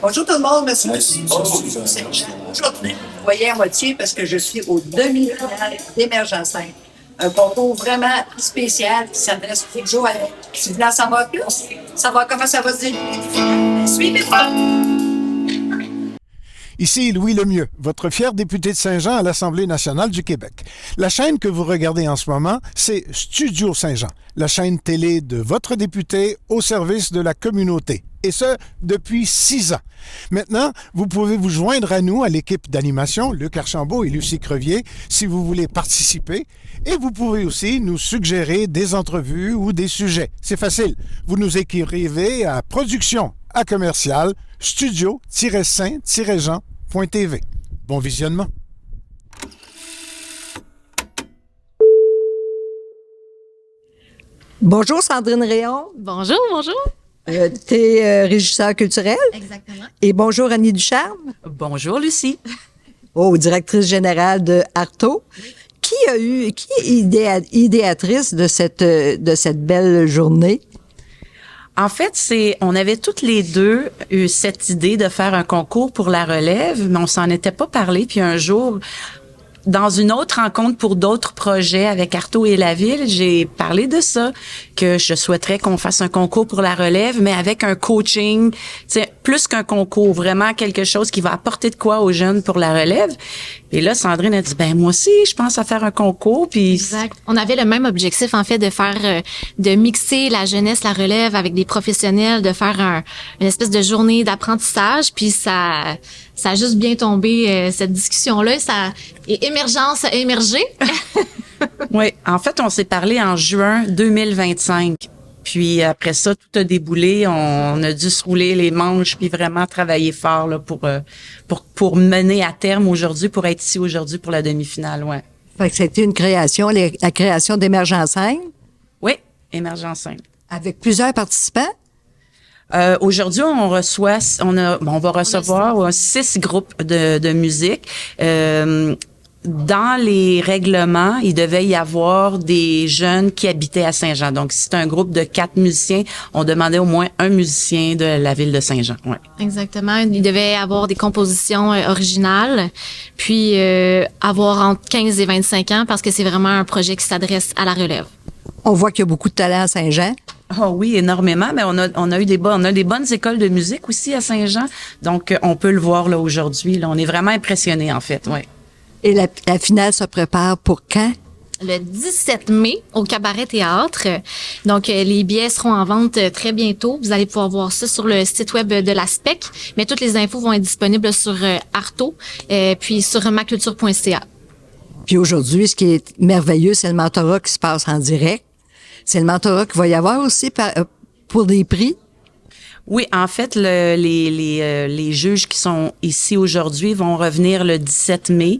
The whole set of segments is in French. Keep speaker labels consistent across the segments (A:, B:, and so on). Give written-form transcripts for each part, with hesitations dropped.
A: Bonjour tout le monde, merci aujourd'hui, vous voyez à moitié parce que je suis au demi-finale d'Émergence 5. Un concours vraiment spécial qui s'adresse toujours à elle. Si vous voulez en savoir plus, savoir comment ça va se dérouler, suivez-moi.
B: Ici Louis Lemieux, votre fier député de Saint-Jean à l'Assemblée nationale du Québec. La chaîne que vous regardez en ce moment, c'est Studio Saint-Jean, la chaîne télé de votre député au service de la communauté. Et ce, depuis 6 ans. Maintenant, vous pouvez vous joindre à nous, à l'équipe d'animation, Luc Archambault et Lucie Crevier, si vous voulez participer. Et vous pouvez aussi nous suggérer des entrevues ou des sujets. C'est facile. Vous nous écrivez à production@commercial studio-saint-jean.tv. Bon visionnement.
C: Bonjour Sandrine Réon.
D: Bonjour, bonjour.
C: T'es régisseur culturel.
D: Exactement.
C: Et bonjour Annie Ducharme.
D: Bonjour, Lucie.
C: Oh, directrice générale de Arto. Qui est idéatrice de cette belle journée?
D: En fait, on avait toutes les deux eu cette idée de faire un concours pour la relève, mais on s'en était pas parlé. Puis un jour, dans une autre rencontre pour d'autres projets avec Arto et la ville, j'ai parlé de ça, que je souhaiterais qu'on fasse un concours pour la relève, mais avec un coaching, plus qu'un concours, vraiment quelque chose qui va apporter de quoi aux jeunes pour la relève. Et là, Sandrine a dit, moi aussi, je pense à faire un concours. Puis
E: exact. On avait le même objectif, en fait, de faire, de mixer la jeunesse, la relève avec des professionnels, de faire une espèce de journée d'apprentissage. Puis ça a juste bien tombé, cette discussion-là. Et Émergence a émergé.
D: Oui. En fait, on s'est parlé en juin 2025. Puis après ça, tout a déboulé. On a dû se rouler les manches puis vraiment travailler fort là, pour mener à terme aujourd'hui, pour être ici aujourd'hui pour la demi-finale. Ouais.
C: Fait que c'était une création, la création d'Émergence 5.
D: Oui, Émergence 5.
C: Avec plusieurs participants.
D: Aujourd'hui, on va recevoir 6 groupes de musique. Dans les règlements, il devait y avoir des jeunes qui habitaient à Saint-Jean. Donc, si c'est un groupe de 4 musiciens, on demandait au moins un musicien de la ville de Saint-Jean. Ouais.
E: Exactement. Il devait avoir des compositions originales, puis avoir entre 15 et 25 ans parce que c'est vraiment un projet qui s'adresse à la relève.
C: On voit qu'il y a beaucoup de talent à Saint-Jean.
D: Oh oui, énormément, mais on a eu des bonnes écoles de musique aussi à Saint-Jean. Donc, on peut le voir là aujourd'hui. Là, on est vraiment impressionnés, en fait. Ouais.
C: Et la finale se prépare pour quand?
E: Le 17 mai au Cabaret Théâtre. Donc, les billets seront en vente très bientôt. Vous allez pouvoir voir ça sur le site web de la SPEC. Mais toutes les infos vont être disponibles sur Arto, puis sur maculture.ca.
C: Puis aujourd'hui, ce qui est merveilleux, c'est le mentorat qui se passe en direct. C'est le mentorat qu'il va y avoir aussi pour des prix.
D: Oui, en fait, les juges qui sont ici aujourd'hui vont revenir le 17 mai.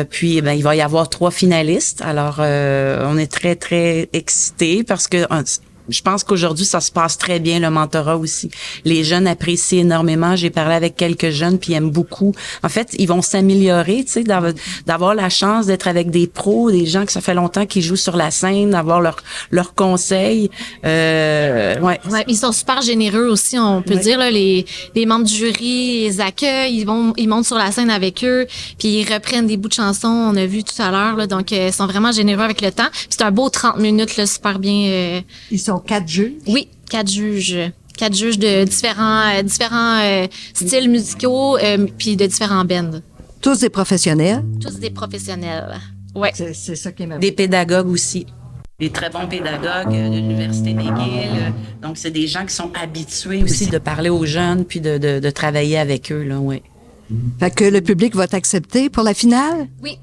D: Puis, il va y avoir 3 finalistes. Alors, on est très, très excités parce que je pense qu'aujourd'hui, ça se passe très bien, le mentorat aussi. Les jeunes apprécient énormément. J'ai parlé avec quelques jeunes, puis ils aiment beaucoup. En fait, ils vont s'améliorer, tu sais, d'avoir la chance d'être avec des pros, des gens que ça fait longtemps qu'ils jouent sur la scène, d'avoir leurs conseils. Ouais,
E: ils sont super généreux aussi, on peut dire. Là, les membres du jury, ils accueillent, ils montent sur la scène avec eux, puis ils reprennent des bouts de chansons, on a vu tout à l'heure. Là, donc, ils sont vraiment généreux avec le temps. Puis c'est un beau 30 minutes, là, super bien.
C: Ils sont 4 juges?
E: Oui, 4 juges. 4 juges de différents styles musicaux, puis de différents bands.
C: Tous des professionnels?
E: Tous des professionnels, ouais.
C: C'est ça qui est merveilleux.
D: Des pédagogues aussi. Des très bons pédagogues de l'Université McGill. Donc, c'est des gens qui sont habitués aussi de parler aux jeunes puis de travailler avec eux, là, ouais.
C: Fait que le public va t'accepter pour la finale?
E: Oui.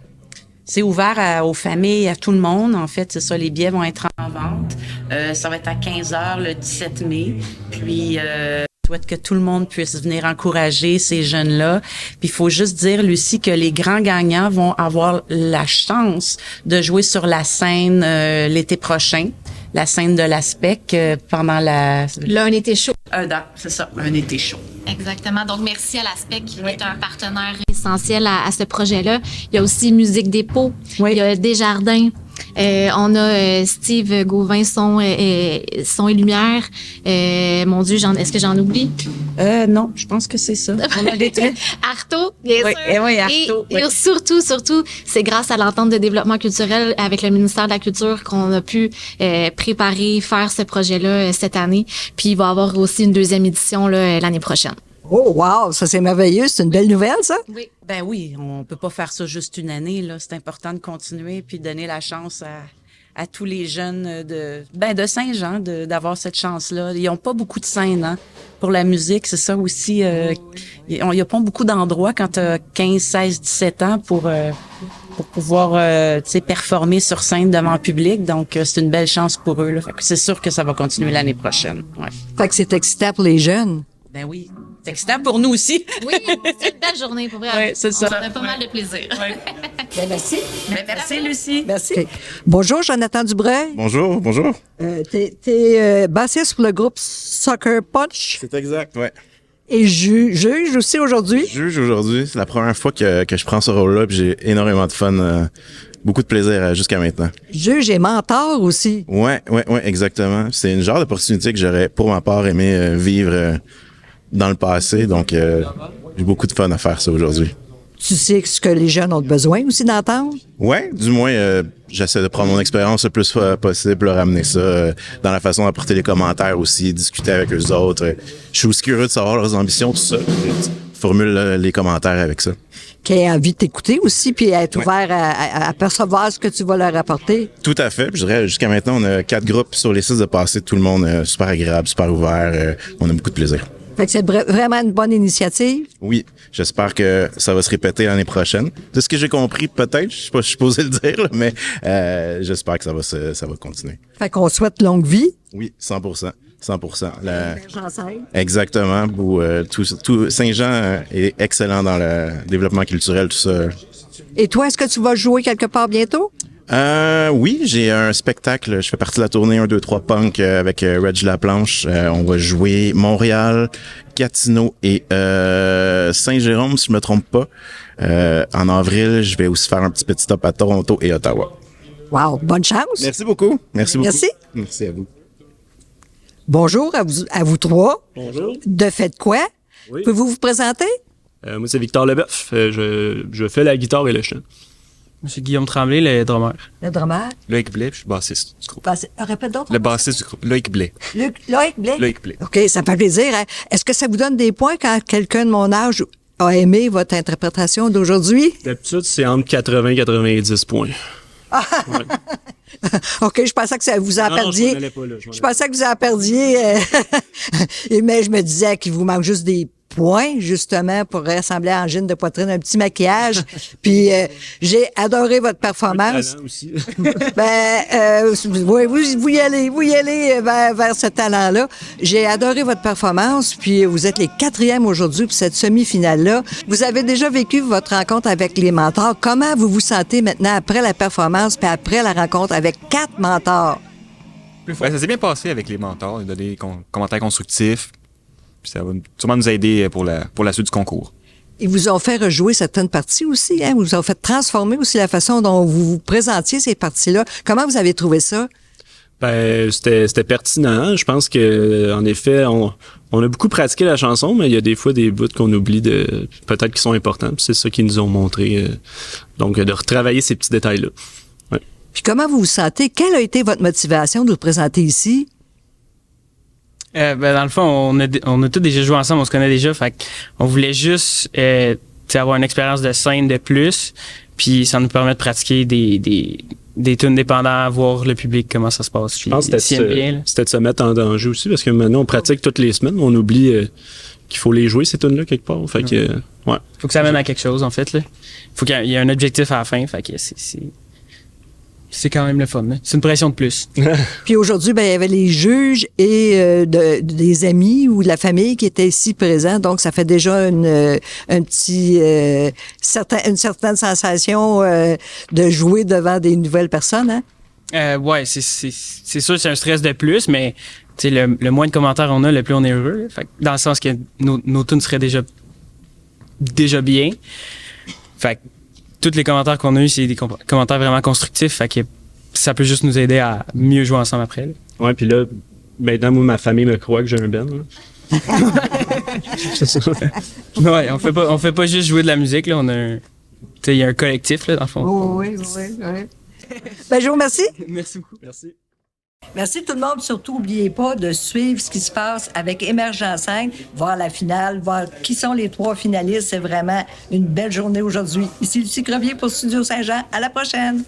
D: C'est ouvert aux familles, à tout le monde. En fait, c'est ça, les billets vont être en vente. Ça va être à 15h le 17 mai. Puis, je souhaite que tout le monde puisse venir encourager ces jeunes-là. Puis, il faut juste dire, Lucie, que les grands gagnants vont avoir la chance de jouer sur la scène l'été prochain. La scène de la SPEC pendant la...
E: Là, un été chaud.
D: C'est ça, un été chaud.
E: Exactement. Donc, merci à la SPEC qui est un partenaire essentiel à ce projet-là. Il y a aussi Musique Dépôt. Oui. Il y a Desjardins. On a Steve Gauvin, son et lumière. Mon Dieu, est-ce que j'en oublie?
D: Non, je pense que c'est ça. On a des trucs.
E: Arto, bien
D: Oui,
E: sûr.
D: oui, Arto,
E: Et surtout, c'est grâce à l'entente de développement culturel avec le ministère de la Culture qu'on a pu préparer, faire ce projet-là cette année. Puis il va y avoir aussi une deuxième édition là, l'année prochaine.
C: Oh, wow, ça c'est merveilleux. C'est une belle nouvelle, ça?
E: Oui.
D: Ben oui, on peut pas faire ça juste une année, là. C'est important de continuer puis donner la chance à tous les jeunes de Saint-Jean d'avoir cette chance-là. Ils ont pas beaucoup de scènes, hein. Pour la musique, c'est ça aussi. Il y a pas beaucoup d'endroits quand t'as 15, 16, 17 ans pour pouvoir, performer sur scène devant le public. Donc, c'est une belle chance pour eux, là. Fait que c'est sûr que ça va continuer l'année prochaine. Ouais.
C: Fait que c'est excitant pour les jeunes.
D: Ben oui. C'est excitant pour nous aussi.
E: Oui, c'est une belle journée, pour vrai.
D: Oui, c'est ça.
E: On a pas mal de plaisir.
C: Ben, merci.
D: Ben, merci, Lucie.
C: Merci. OK. Bonjour, Jonathan Dubreuil.
F: Bonjour, bonjour.
C: T'es bassiste pour le groupe Soccer Punch
F: C'est exact, ouais.
C: et juge aussi aujourd'hui.
F: Juge aujourd'hui, c'est la première fois que je prends ce rôle-là, puis j'ai énormément de fun, beaucoup de plaisir jusqu'à maintenant.
C: Juge et mentor aussi.
F: Ouais, exactement. C'est une genre d'opportunité que j'aurais, pour ma part, aimé vivre dans le passé, donc j'ai beaucoup de fun à faire ça aujourd'hui.
C: Tu sais ce que les jeunes ont besoin aussi d'entendre?
F: Ouais, du moins, j'essaie de prendre mon expérience le plus possible, ramener ça dans la façon d'apporter les commentaires aussi, discuter avec eux autres. Je suis aussi curieux de savoir leurs ambitions, tout ça. Je formule les commentaires avec ça.
C: Qui a envie de t'écouter aussi, puis être ouvert à percevoir ce que tu vas leur apporter.
F: Tout à fait. Puis je dirais, jusqu'à maintenant, on a 4 groupes sur les 6 de passé. Tout le monde est super agréable, super ouvert. On a beaucoup de plaisir.
C: Fait que c'est vraiment une bonne initiative.
F: Oui, j'espère que ça va se répéter l'année prochaine. De ce que j'ai compris, peut-être, je sais pas si je suis posé le dire, là, mais j'espère que ça va continuer.
C: Fait qu'on souhaite longue vie.
F: Oui, 100%. 100%.
C: J'enseigne.
F: Exactement. Tout Saint-Jean est excellent dans le développement culturel, tout ça.
C: Et toi, est-ce que tu vas jouer quelque part bientôt?
F: Oui, j'ai un spectacle. Je fais partie de la tournée 1, 2, 3 Punk avec Reg Laplanche. On va jouer Montréal, Gatineau et Saint-Jérôme, si je me trompe pas. En avril, je vais aussi faire un petit stop à Toronto et Ottawa.
C: Wow, bonne chance.
F: Merci beaucoup. Merci beaucoup.
C: Merci.
F: Merci à vous.
C: Bonjour à vous trois.
G: Bonjour.
C: De Faites quoi?
G: Oui.
C: Pouvez-vous vous présenter?
G: Moi, c'est Victor Leboeuf. Je fais la guitare et le chant.
H: Monsieur Guillaume Tremblay, le drummer.
C: Le drummer.
I: Loïc Blais, je suis bassiste du groupe.
C: Répète d'autres.
I: Le bassiste du groupe, Loïc Blais.
C: Loïc Blais.
I: Loïc Blais.
C: OK, ça fait plaisir. Hein? Est-ce que ça vous donne des points quand quelqu'un de mon âge a aimé votre interprétation d'aujourd'hui?
G: D'habitude, c'est entre 80 et 90 points.
C: OK, je pensais que ça vous en
G: Non,
C: perdiez.
G: je m'en allais pas, là,
C: Je pensais que vous en perdiez. Mais je me disais qu'il vous manque juste des points, justement, pour ressembler à Angine de poitrine, un petit maquillage. Puis j'ai adoré votre performance.
G: Talent aussi.
C: Oui, vous y allez vers ce talent-là. J'ai adoré votre performance, puis vous êtes les 4e aujourd'hui pour cette semi-finale-là. Vous avez déjà vécu votre rencontre avec les mentors. Comment vous vous sentez maintenant après la performance puis après la rencontre avec 4 mentors?
I: Ouais, ça s'est bien passé avec les mentors. Ils ont donné des commentaires constructifs. Puis ça va sûrement nous aider pour la suite du concours.
C: Ils vous ont fait rejouer certaines parties aussi, hein? Vous ont fait transformer aussi la façon dont vous vous présentiez ces parties-là. Comment vous avez trouvé ça?
G: C'était pertinent. Je pense que en effet, on a beaucoup pratiqué la chanson, mais il y a des fois des bouts qu'on oublie peut-être qui sont importants. Puis c'est ça qu'ils nous ont montré. Donc, de retravailler ces petits détails-là. Ouais.
C: Puis comment vous vous sentez? Quelle a été votre motivation de vous présenter ici?
H: Dans le fond, on a tous déjà joué ensemble, on se connaît déjà, fait on voulait juste avoir une expérience de scène de plus, puis ça nous permet de pratiquer des tunes dépendants, voir le public comment ça se passe.
G: Je pense que c'était de se mettre en danger aussi, parce que maintenant on pratique toutes les semaines, on oublie qu'il faut les jouer ces tunes-là quelque part. Fait que ouais.
H: Faut que ça mène à quelque chose en fait là. Faut qu'il y ait un objectif à la fin, fait que c'est quand même le fun. Là. C'est une pression de plus.
C: Puis aujourd'hui, il y avait les juges et des amis ou de la famille qui étaient ici présents. Donc, ça fait déjà une certaine sensation de jouer devant des nouvelles personnes. Hein?
H: Ouais, c'est sûr, c'est un stress de plus, mais le moins de commentaires on a, le plus on est heureux. Fait que, dans le sens que nos tunes seraient déjà bien. Fait que, tous les commentaires qu'on a eus, c'est des commentaires vraiment constructifs. Fait qu'il ça peut juste nous aider à mieux jouer ensemble après. Là.
G: Ouais, puis là, maintenant, moi, ma famille me croit que j'ai un band. Là.
H: Ouais, on fait pas juste jouer de la musique, là. Il y a un collectif, là, dans le fond.
C: Oui. Ben, je vous remercie.
H: Merci beaucoup.
G: Merci.
C: Merci tout le monde. Surtout, n'oubliez pas de suivre ce qui se passe avec Émergence 5, voir la finale, voir qui sont les 3 finalistes. C'est vraiment une belle journée aujourd'hui. Ici Lucie Crevier pour Studio Saint-Jean. À la prochaine.